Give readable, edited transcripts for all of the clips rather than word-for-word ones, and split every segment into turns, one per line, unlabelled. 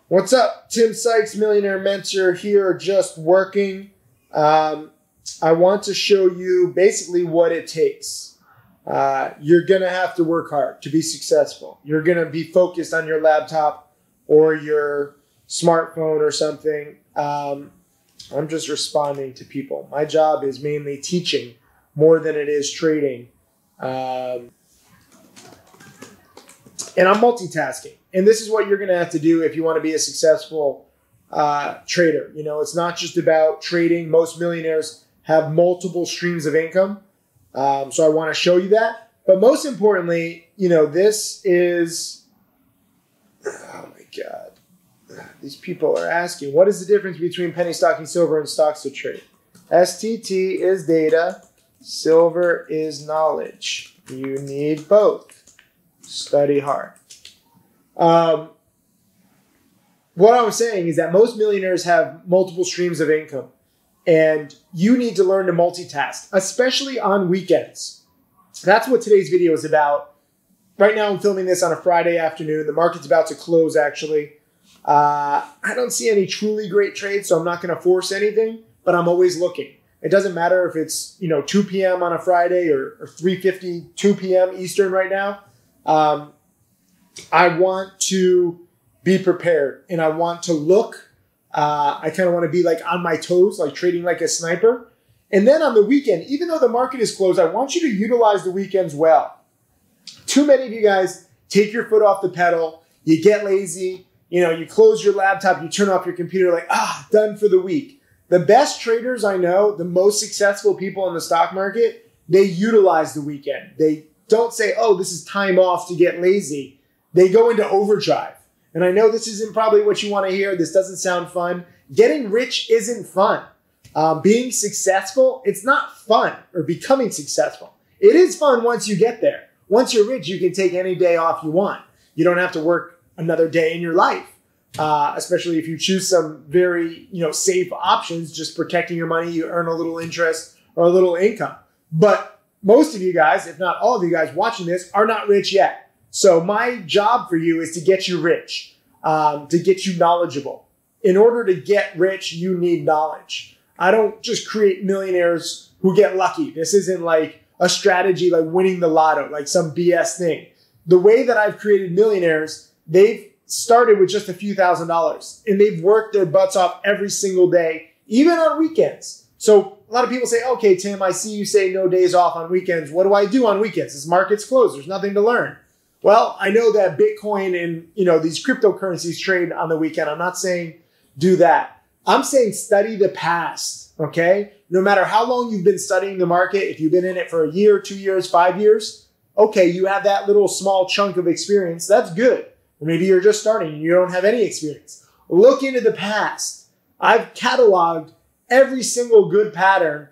What's up? Tim Sykes, Millionaire Mentor here, just working. I want to show you basically what it takes. You're going to have to work hard to be successful. You're going to be focused on your laptop or your smartphone or something. I'm just responding to people. My job is mainly teaching more than it is trading. And I'm multitasking. And this is what you're going to have to do if you want to be a successful trader. You know, it's not just about trading. Most millionaires have multiple streams of income. So I want to show you that. But most importantly, you know, this is, oh my God. These people are asking, what is the difference between penny stocking silver and stocks to trade? STT is data. Silver is knowledge. You need both. Study hard. What I'm saying is that most millionaires have multiple streams of income, and you need to learn to multitask, especially on weekends. That's what today's video is about. Right now, I'm filming this on a Friday afternoon. The market's about to close, actually. I don't see any truly great trades, so I'm not going to force anything, but I'm always looking. It doesn't matter if it's 2 p.m. on a Friday or 3:52 p.m. Eastern right now. I want to be prepared, and I want to look. I kind of want to be like on my toes, like trading like a sniper. And then on the weekend, even though the market is closed, I want you to utilize the weekends well. Too many of you guys take your foot off the pedal. You get lazy. You close your laptop, you turn off your computer like, done for the week. The best traders I know, the most successful people in the stock market, they utilize the weekend. They don't say, oh, this is time off to get lazy. They go into overdrive. And I know this isn't probably what you want to hear. This doesn't sound fun. Getting rich isn't fun. Being successful, it's not fun, or becoming successful. It is fun once you get there. Once you're rich, you can take any day off you want. You don't have to work another day in your life, especially if you choose some very safe options, just protecting your money. You earn a little interest or a little income. But most of you guys, if not all of you guys watching this, are not rich yet. So my job for you is to get you rich, to get you knowledgeable. In order to get rich, you need knowledge. I don't just create millionaires who get lucky. This isn't like a strategy like winning the lotto, like some BS thing. The way that I've created millionaires, they've started with just a few $1,000s, and they've worked their butts off every single day, even on weekends. So a lot of people say, okay, Tim, I see you say no days off on weekends. What do I do on weekends? This market's closed. There's nothing to learn. Well, I know that Bitcoin and these cryptocurrencies trade on the weekend. I'm not saying do that. I'm saying study the past, okay? No matter how long you've been studying the market, if you've been in it for a year, 2 years, 5 years, okay, you have that little small chunk of experience. That's good. Or maybe you're just starting and you don't have any experience. Look into the past. I've cataloged every single good pattern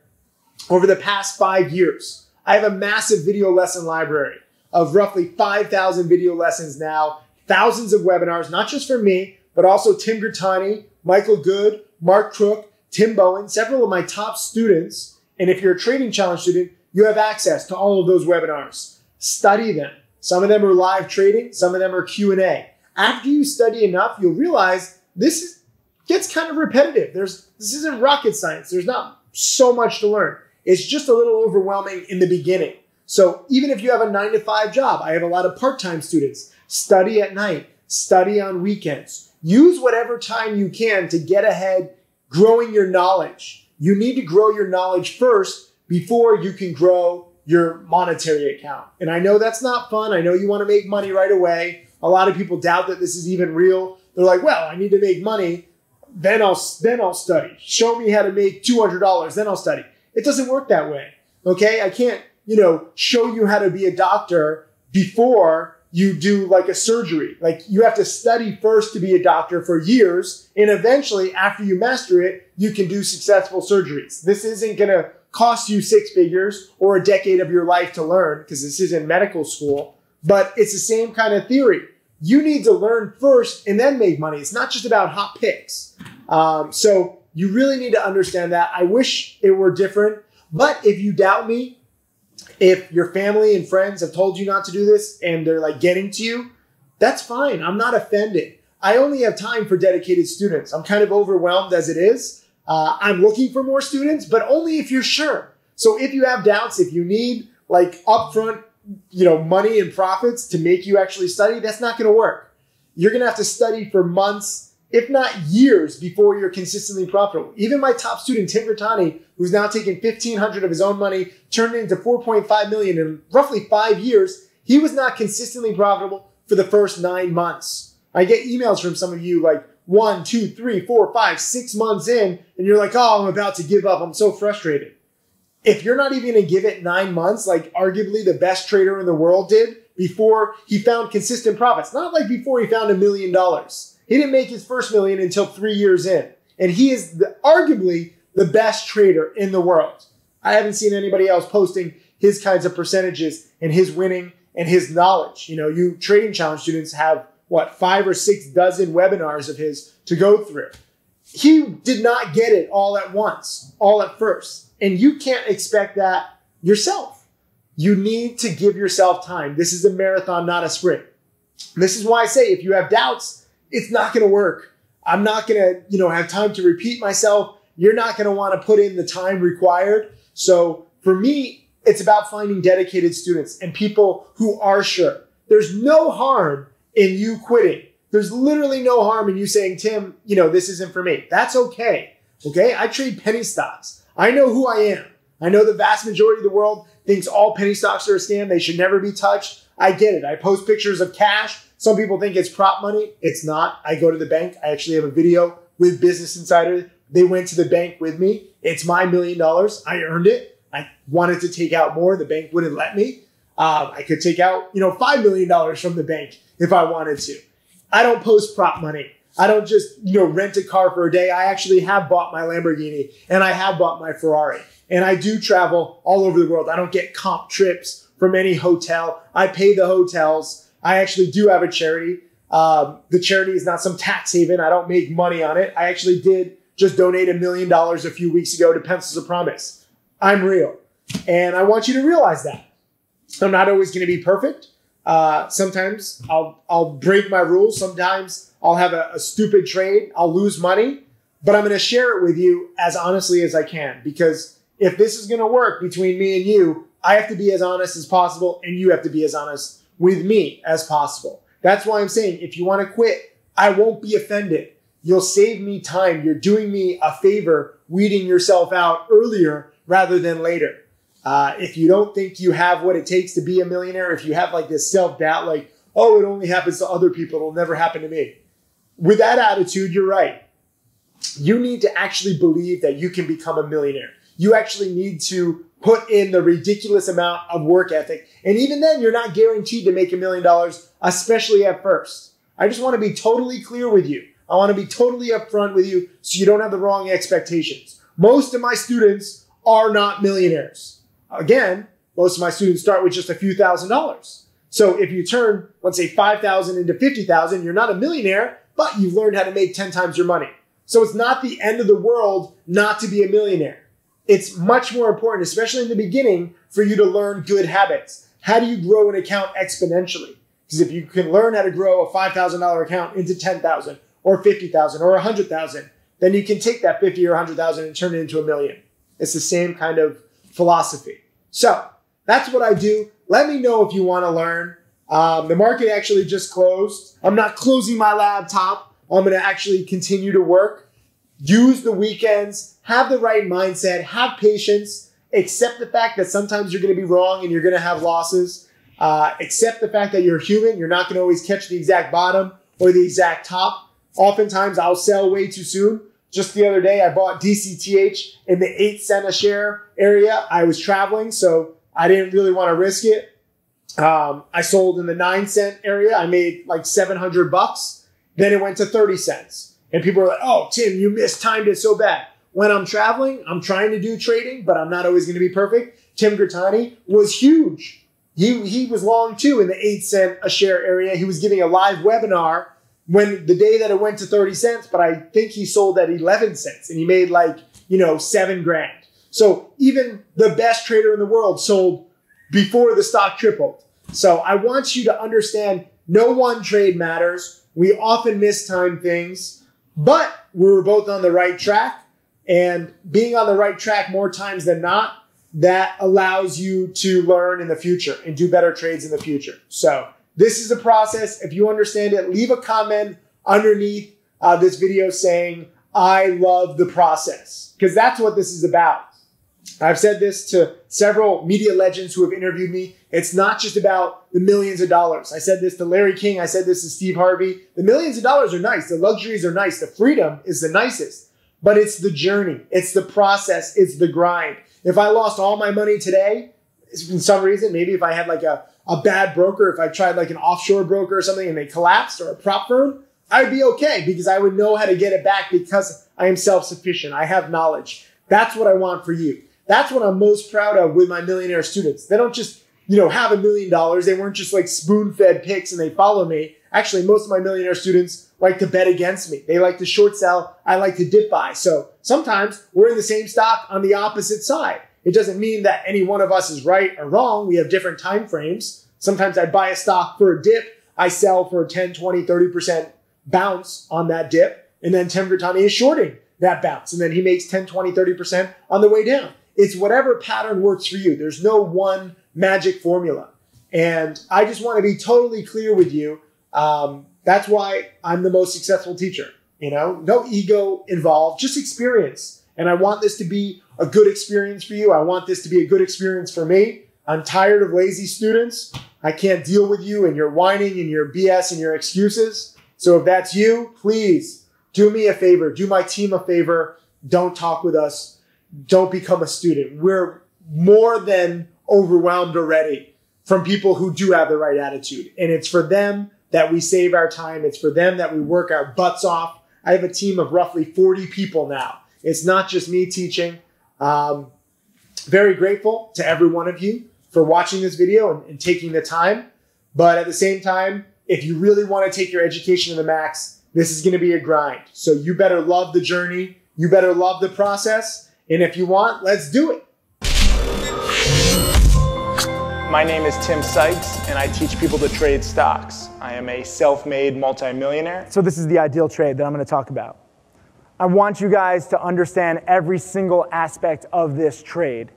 over the past 5 years. I have a massive video lesson library of roughly 5,000 video lessons now, thousands of webinars, not just from me, but also Tim Grittani, Michael Good, Mark Crook, Tim Bowen, several of my top students. And if you're a Trading Challenge student, you have access to all of those webinars. Study them. Some of them are live trading. Some of them are Q&A. After you study enough, you'll realize this gets kind of repetitive. This isn't rocket science. There's not so much to learn. It's just a little overwhelming in the beginning. So even if you have a 9-to-5 job, I have a lot of part-time students. Study at night. Study on weekends. Use whatever time you can to get ahead growing your knowledge. You need to grow your knowledge first before you can grow your monetary account. And I know that's not fun. I know you want to make money right away. A lot of people doubt that this is even real. They're like, well, I need to make money, then I'll study. Show me how to make $200, then I'll study. It doesn't work that way, okay? I can't, show you how to be a doctor before you do like a surgery. Like you have to study first to be a doctor for years, and eventually after you master it, you can do successful surgeries. This isn't going to cost you 6 figures or a decade of your life to learn, because this isn't medical school, but it's the same kind of theory. You need to learn first and then make money. It's not just about hot picks. So you really need to understand that. I wish it were different, but if you doubt me, if your family and friends have told you not to do this and they're like getting to you, that's fine. I'm not offended. I only have time for dedicated students. I'm kind of overwhelmed as it is. I'm looking for more students, but only if you're sure. So if you have doubts, if you need like upfront, money and profits to make you actually study, that's not going to work. You're going to have to study for months, if not years, before you're consistently profitable. Even my top student, Tim Bertani, who's now taken $1,500 of his own money, turned it into $4.5 million in roughly 5 years, he was not consistently profitable for the first 9 months. I get emails from some of you like 1, 2, 3, 4, 5, 6 months in, and you're like, oh, I'm about to give up. I'm so frustrated. If you're not even going to give it 9 months, like arguably the best trader in the world did before he found consistent profits, not like before he found $1 million. He didn't make his first million until 3 years in. And he is arguably the best trader in the world. I haven't seen anybody else posting his kinds of percentages and his winning and his knowledge. You Trading Challenge students have, 5 or 6 dozen webinars of his to go through. He did not get it all at once, all at first. And you can't expect that yourself. You need to give yourself time. This is a marathon, not a sprint. This is why I say if you have doubts, it's not going to work. I'm not going to, have time to repeat myself. You're not going to want to put in the time required. So for me, it's about finding dedicated students and people who are sure. There's no harm in you quitting. There's literally no harm in you saying, Tim, this isn't for me. That's okay. Okay. I trade penny stocks. I know who I am. I know the vast majority of the world thinks all penny stocks are a scam. They should never be touched. I get it. I post pictures of cash. Some people think it's prop money. It's not. I go to the bank. I actually have a video with Business Insider. They went to the bank with me. It's my $1 million. I earned it. I wanted to take out more. The bank wouldn't let me. I could take out, $5 million from the bank if I wanted to. I don't post prop money. I don't just, rent a car for a day. I actually have bought my Lamborghini and I have bought my Ferrari. And I do travel all over the world. I don't get comp trips from any hotel. I pay the hotels. I actually do have a charity. The charity is not some tax haven. I don't make money on it. I actually did just donate $1 million a few weeks ago to Pencils of Promise. I'm real. And I want you to realize that. I'm not always going to be perfect. Sometimes I'll break my rules. Sometimes I'll have a stupid trade. I'll lose money, but I'm going to share it with you as honestly as I can, because if this is going to work between me and you, I have to be as honest as possible and you have to be as honest with me as possible. That's why I'm saying if you want to quit, I won't be offended. You'll save me time. You're doing me a favor weeding yourself out earlier rather than later. If you don't think you have what it takes to be a millionaire, if you have like this self-doubt, like, oh, it only happens to other people, it'll never happen to me. With that attitude, you're right. You need to actually believe that you can become a millionaire. You actually need to put in the ridiculous amount of work ethic. And even then, you're not guaranteed to make $1 million, especially at first. I just want to be totally clear with you. I want to be totally upfront with you so you don't have the wrong expectations. Most of my students are not millionaires. Again, most of my students start with just a few $1,000s. So if you turn, let's say, 5,000 into 50,000, you're not a millionaire, but you've learned how to make 10 times your money. So it's not the end of the world not to be a millionaire. It's much more important, especially in the beginning, for you to learn good habits. How do you grow an account exponentially? Because if you can learn how to grow a $5,000 account into 10,000 or 50,000 or 100,000, then you can take that 50 or 100,000 and turn it into $1 million. It's the same kind of philosophy. So that's what I do. Let me know if you want to learn. The market actually just closed. I'm not closing my laptop. I'm going to actually continue to work. Use the weekends. Have the right mindset. Have patience. Accept the fact that sometimes you're going to be wrong and you're going to have losses. Accept the fact that you're human. You're not going to always catch the exact bottom or the exact top. Oftentimes, I'll sell way too soon. Just the other day, I bought DCTH in the 8 cent a share area. I was traveling, so I didn't really want to risk it. I sold in the 9 cent area. I made like $700. Then it went to 30 cents. And people were like, oh, Tim, you mistimed it so bad. When I'm traveling, I'm trying to do trading, but I'm not always going to be perfect. Tim Bertani was huge. He was long too in the 8 cent a share area. He was giving a live webinar when the day that it went to 30 cents, but I think he sold at 11 cents and he made like, $7 grand. So even the best trader in the world sold before the stock tripled. So I want you to understand no one trade matters. We often mistime things, but we were both on the right track. And being on the right track more times than not, that allows you to learn in the future and do better trades in the future. So this is a process. If you understand it, leave a comment underneath this video saying, I love the process, because that's what this is about. I've said this to several media legends who have interviewed me. It's not just about the millions of dollars. I said this to Larry King. I said this to Steve Harvey. The millions of dollars are nice. The luxuries are nice. The freedom is the nicest. But it's the journey. It's the process. It's the grind. If I lost all my money today, for some reason, maybe if I had like a bad broker, if I tried like an offshore broker or something and they collapsed, or a prop firm, I'd be okay because I would know how to get it back because I am self-sufficient. I have knowledge. That's what I want for you. That's what I'm most proud of with my millionaire students. They don't just, have $1 million. They weren't just like spoon-fed picks and they follow me. Actually, most of my millionaire students like to bet against me. They like to short sell. I like to dip buy. So sometimes we're in the same stock on the opposite side. It doesn't mean that any one of us is right or wrong. We have different time frames. Sometimes I buy a stock for a dip. I sell for a 10, 20, 30% bounce on that dip. And then Tim Bertani is shorting that bounce. And then he makes 10, 20, 30% on the way down. It's whatever pattern works for you. There's no one magic formula. And I just want to be totally clear with you. That's why I'm the most successful teacher. No ego involved, just experience. And I want this to be a good experience for you. I want this to be a good experience for me. I'm tired of lazy students. I can't deal with you and your whining and your BS and your excuses. So if that's you, please do me a favor. Do my team a favor. Don't talk with us. Don't become a student. We're more than overwhelmed already from people who do have the right attitude. And it's for them that we save our time. It's for them that we work our butts off. I have a team of roughly 40 people now. It's not just me teaching. Very grateful to every one of you for watching this video and taking the time. But at the same time, if you really want to take your education to the max, this is going to be a grind. So you better love the journey. You better love the process. And if you want, let's do it.
My name is Tim Sykes, and I teach people to trade stocks. I am a self-made multimillionaire.
So this is the ideal trade that I'm going to talk about. I want you guys to understand every single aspect of this trade.